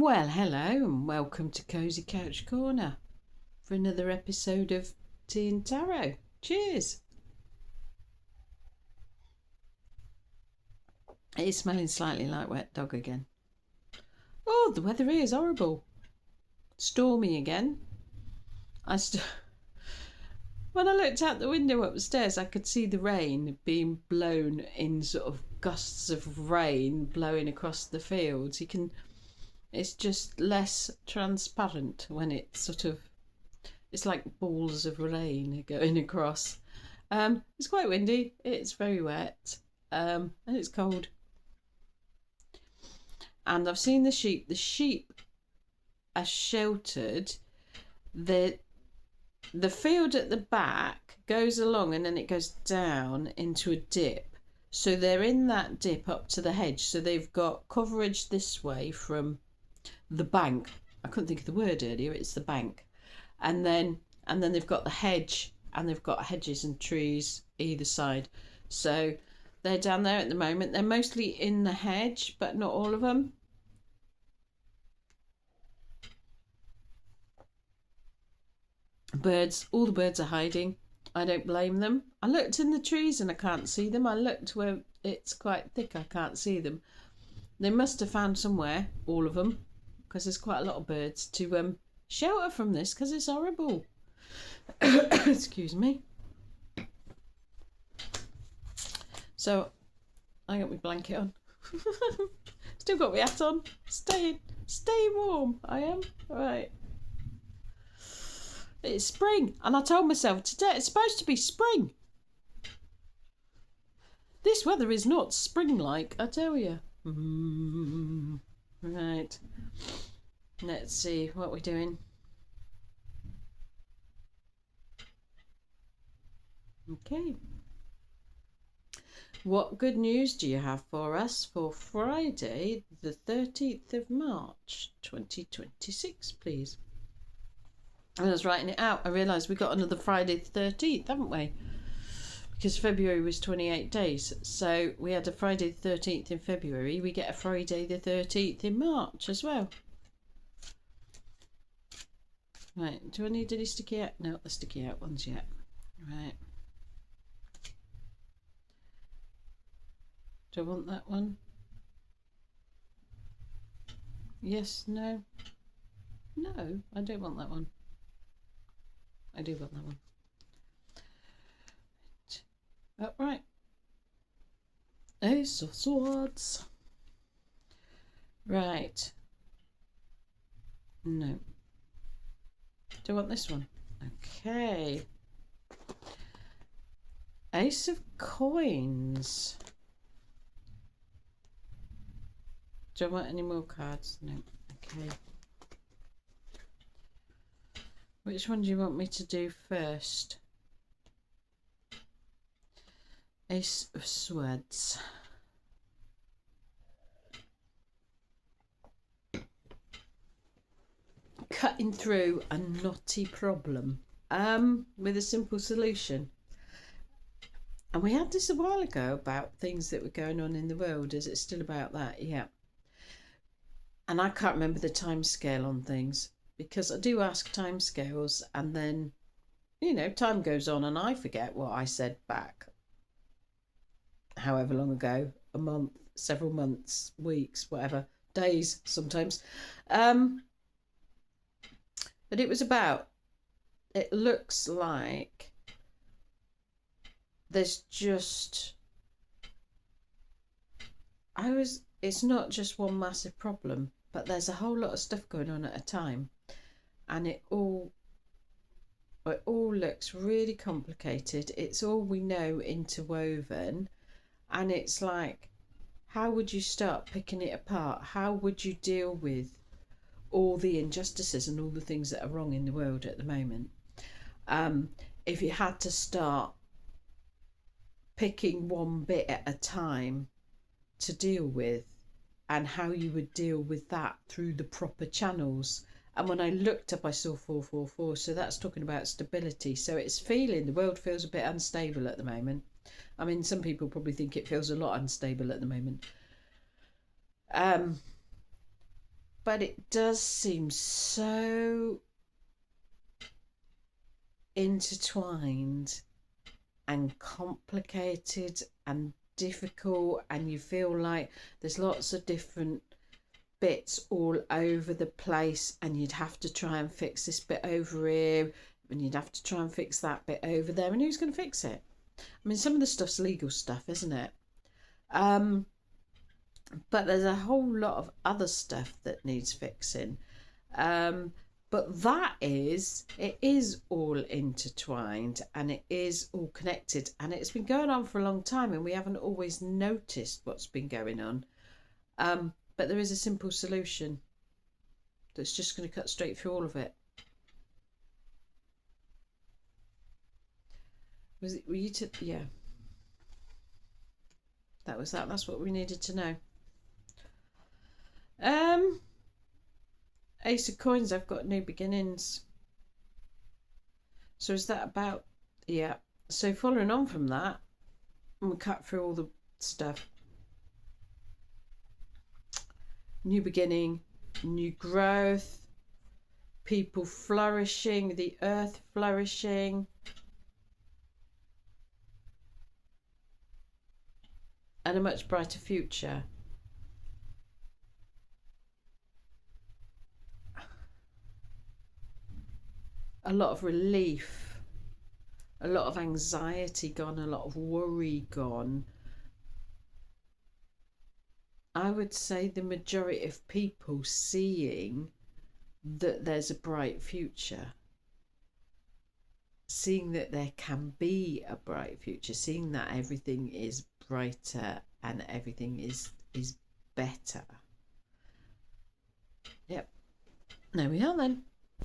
Well, hello and welcome to Cozy Couch Corner for another episode of Tea and Tarot. Cheers! It is smelling slightly like wet dog again. Oh, the weather is horrible. Stormy again. When I looked out the window upstairs, I could see the rain being blown in sort of gusts of rain blowing across the fields. It's just less transparent when it's like balls of rain going across. It's quite windy, it's very wet, and it's cold. And I've seen the sheep. The sheep are sheltered. The field at the back goes along and then it goes down into a dip. So they're in that dip up to the hedge. So they've got coverage this way from the bank. I couldn't think of the word earlier. It's the bank. And then they've got the hedge, and they've got hedges and trees either side. So they're down there at the moment. They're mostly in the hedge, but not all of them. Birds, all the birds are hiding. I don't blame them. I looked in the trees and I can't see them. I looked where it's quite thick, I can't see them. They must have found somewhere, all of them, because there's quite a lot of birds, to shelter from this, because it's horrible. Excuse me. So I got my blanket on. Still got my hat on. Stay warm. I am. Right. It's spring, and I told myself today it's supposed to be spring. This weather is not spring-like, I tell you. Right. Let's see what we're doing. Okay. What good news do you have for us for Friday, the 13th of March, 2026, please? When I was writing it out, I realised we got another Friday the 13th, haven't we? Because February was 28 days. So we had a Friday the 13th in February. We get a Friday the 13th in March as well. Right, do I need any sticky out? No, the sticky out ones yet. Right. Do I want that one? Yes, no. No, I don't want that one. I do want that one. Oh, right. Ace of Swords. Right. No. Do I want this one? Okay. Ace of Coins. Do I want any more cards? No. Okay. Which one do you want me to do first? Ace of Swords. Cutting through a knotty problem with a simple solution. And we had this a while ago about things that were going on in the world. Is it still about that? Yeah. And I can't remember the time scale on things, because I do ask time scales and then, time goes on and I forget what I said back however long ago, a month, several months, weeks, whatever, days sometimes. But it was about, it looks like there's just, it's not just one massive problem, but there's a whole lot of stuff going on at a time, and it all looks really complicated. It's all we know interwoven, and it's like, how would you start picking it apart? How would you deal with all the injustices and all the things that are wrong in the world at the moment? If you had to start picking one bit at a time to deal with, and how you would deal with that through the proper channels. And when I looked up, I saw 444, so that's talking about stability. So the world feels a bit unstable at the moment. I mean, some people probably think it feels a lot unstable at the moment. But it does seem so intertwined and complicated and difficult, and you feel like there's lots of different bits all over the place, and you'd have to try and fix this bit over here, and you'd have to try and fix that bit over there, and who's going to fix it? I mean, some of the stuff's legal stuff, isn't it? But there's a whole lot of other stuff that needs fixing. But it is all intertwined, and it is all connected, and it's been going on for a long time, and we haven't always noticed what's been going on. But there is a simple solution that's just going to cut straight through all of it. Were you to, yeah. That was that. That's what we needed to know. Ace of Coins, I've got new beginnings. So is that about, yeah. So following on from that, we'll cut through all the stuff. New beginning, new growth, people flourishing, the earth flourishing. And a much brighter future. A lot of relief, a lot of anxiety gone, a lot of worry gone. I would say the majority of people seeing that there's a bright future, seeing that there can be a bright future, seeing that everything is brighter and everything is better. Yep. There we are then.